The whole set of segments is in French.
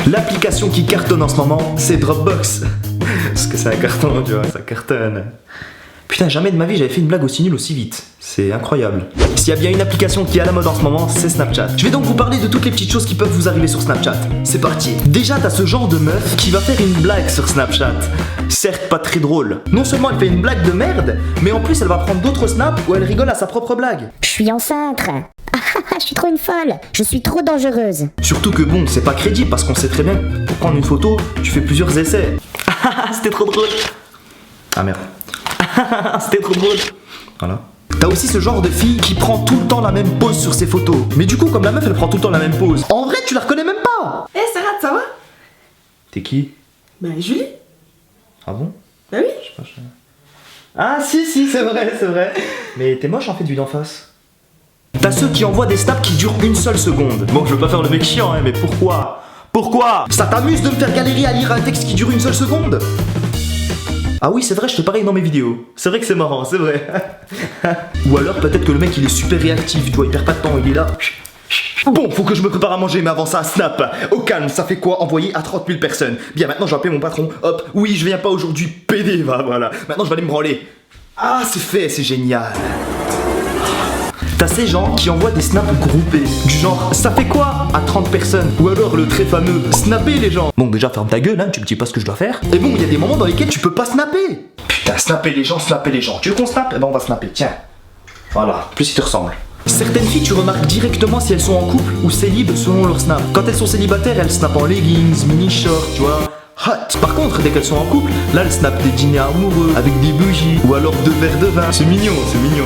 L'application qui cartonne en ce moment, c'est Dropbox. Parce que c'est un carton, tu vois, ça cartonne. Putain, jamais de ma vie j'avais fait une blague aussi nulle aussi vite. C'est incroyable. S'il y a bien une application qui est à la mode en ce moment, c'est Snapchat. Je vais donc vous parler de toutes les petites choses qui peuvent vous arriver sur Snapchat. C'est parti. Déjà, t'as ce genre de meuf qui va faire une blague sur Snapchat. Certes, pas très drôle. Non seulement elle fait une blague de merde, mais en plus elle va prendre d'autres snaps où elle rigole à sa propre blague. Je suis enceinte. Je suis trop une folle. Je suis trop dangereuse. Surtout que bon, c'est pas crédible parce qu'on sait très bien que pour prendre une photo, tu fais plusieurs essais. C'était trop drôle. Ah merde. C'était trop drôle. Voilà. T'as aussi ce genre de fille qui prend tout le temps la même pose sur ses photos. Mais du coup, comme la meuf elle prend tout le temps la même pose, en vrai tu la reconnais même pas. Eh Sarah, ça va? T'es qui? Ben Julie. Ah bon? Bah oui. Je sais pas, Ah si, c'est vrai. Mais t'es moche en fait vu d'en face. T'as ceux qui envoient des snaps qui durent une seule seconde. Bon, je veux pas faire le mec chiant, hein, mais pourquoi? Pourquoi? Ça t'amuse de me faire galérer à lire un texte qui dure une seule seconde? Ah oui, c'est vrai, je fais pareil dans mes vidéos. C'est vrai que c'est marrant, c'est vrai. Ou alors peut-être que le mec il est super réactif, tu vois, il perd pas de temps, il est là. Bon, faut que je me prépare à manger, mais avant ça, snap. Au calme, ça fait quoi envoyer à 30 000 personnes? Bien, maintenant je vais appeler mon patron. Hop, oui, je viens pas aujourd'hui, PD, va, voilà. Maintenant je vais aller me branler. Ah, c'est fait, c'est génial. T'as ces gens qui envoient des snaps groupés, du genre ça fait quoi à 30 personnes? Ou alors le très fameux snapper les gens. Bon, déjà ferme ta gueule, hein, tu me dis pas ce que je dois faire. Et bon, il y a des moments dans lesquels tu peux pas snapper. Putain, snapper les gens. Tu veux qu'on snappe? Eh ben on va snapper, tiens. Voilà, plus ils te ressemblent. Certaines filles, tu remarques directement si elles sont en couple ou célibes selon leur snap. Quand elles sont célibataires, elles snappent en leggings, mini-shorts, tu vois. Hot. Par contre, dès qu'elles sont en couple, là elles snappent des dîners amoureux avec des bougies ou alors 2 verres de vin. C'est mignon, c'est mignon.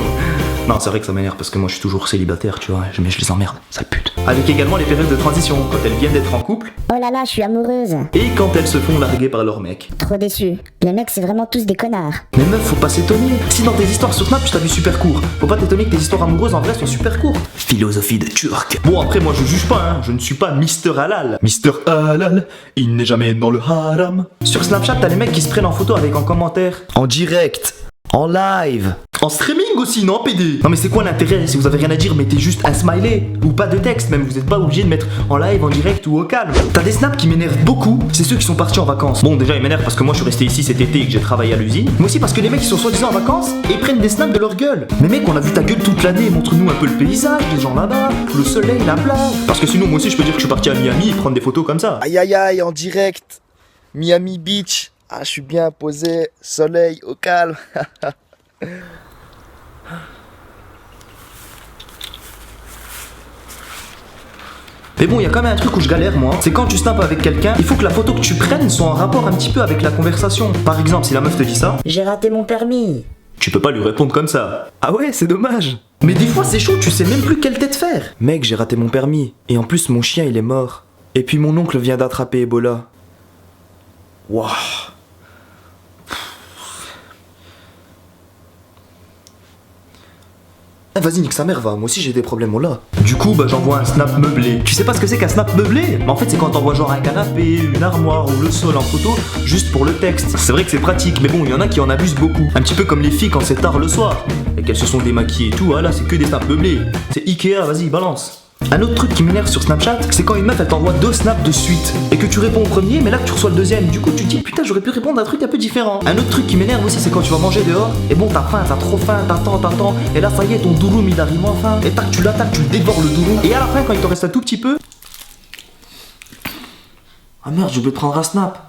Non, c'est vrai que ça m'énerve parce que moi je suis toujours célibataire, tu vois, mais je les emmerde, sale pute. Avec également les périodes de transition, quand elles viennent d'être en couple. Oh là là, je suis amoureuse. Et quand elles se font larguer par leur mec. Trop déçu. Les mecs, c'est vraiment tous des connards. Mais meuf, faut pas s'étonner. Si dans tes histoires sur Snap, tu t'as vu super court, faut pas t'étonner que tes histoires amoureuses en vrai soient super courtes. Philosophie de Turc. Bon, après, moi je juge pas, hein, je ne suis pas Mister Halal. Mister Halal, il n'est jamais dans le haram. Sur Snapchat, t'as les mecs qui se prennent en photo avec en commentaire. En direct. En live. En streaming aussi, non PD? Non mais c'est quoi l'intérêt? Si vous avez rien à dire, mettez juste un smiley. Ou pas de texte même, vous êtes pas obligé de mettre en live, en direct ou au calme. T'as des snaps qui m'énervent beaucoup, c'est ceux qui sont partis en vacances. Bon déjà ils m'énervent parce que moi je suis resté ici cet été et que j'ai travaillé à l'usine. Mais aussi parce que les mecs qui sont soi-disant en vacances et ils prennent des snaps de leur gueule. Mais mec, on a vu ta gueule toute l'année, montre-nous un peu le paysage, les gens là-bas, le soleil, la plage. Parce que sinon moi aussi je peux dire que je suis parti à Miami et prendre des photos comme ça. Aïe aïe aïe, en direct. Miami Beach. Ah, je suis bien posé. Soleil, au calme. Mais bon, il y a quand même un truc où je galère moi, c'est quand tu snaps avec quelqu'un, il faut que la photo que tu prennes soit en rapport un petit peu avec la conversation. Par exemple, si la meuf te dit ça, J'ai raté mon permis. tu peux pas lui répondre comme ça. Ah ouais, c'est dommage. Mais des fois c'est chaud, tu sais même plus quelle tête faire. Mec, j'ai raté mon permis. Et en plus mon chien il est mort. Et puis mon oncle vient d'attraper Ebola. Waouh. Ah, vas-y, nique sa mère, va, moi aussi j'ai des problèmes, oh là. Du coup, bah j'envoie un snap meublé. Tu sais pas ce que c'est qu'un snap meublé? Mais en fait, c'est quand t'envoies genre un canapé, une armoire ou le sol en photo, juste pour le texte. C'est vrai que c'est pratique, mais bon, il y en a qui en abusent beaucoup. Un petit peu comme les filles quand c'est tard le soir, et qu'elles se sont démaquillées et tout, ah là, c'est que des snaps meublés. C'est Ikea, vas-y, balance. Un autre truc qui m'énerve sur Snapchat, c'est quand une meuf elle t'envoie 2 snaps de suite et que tu réponds au premier, mais là que tu reçois le deuxième. Du coup, tu te dis putain, j'aurais pu répondre à un truc un peu différent. Un autre truc qui m'énerve aussi, c'est quand tu vas manger dehors et bon, t'as faim, t'as trop faim, t'attends, et là ça y est, ton douroum il arrive enfin. Et tac, tu l'attaques, tu le dévores le douroum. Et à la fin, quand il te reste un tout petit peu. Ah merde, j'ai oublié de prendre un snap.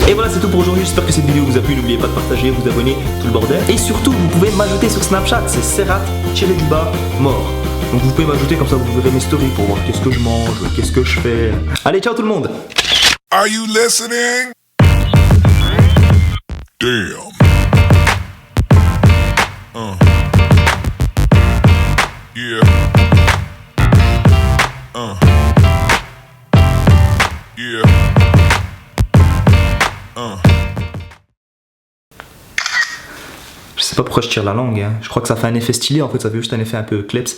Et voilà, c'est tout pour aujourd'hui. J'espère que cette vidéo vous a plu. N'oubliez pas de partager, vous abonner, tout le bordel. Et surtout, vous pouvez m'ajouter sur Snapchat. C'est Serrat_mort. Donc vous pouvez m'ajouter comme ça, vous verrez mes stories pour voir qu'est-ce que je mange, qu'est-ce que je fais. Allez, ciao tout le monde. Are you listening? Damn. Yeah. Yeah. Je sais pas pourquoi je tire la langue, hein. Je crois que ça fait un effet stylé, en fait ça fait juste un effet un peu kleps.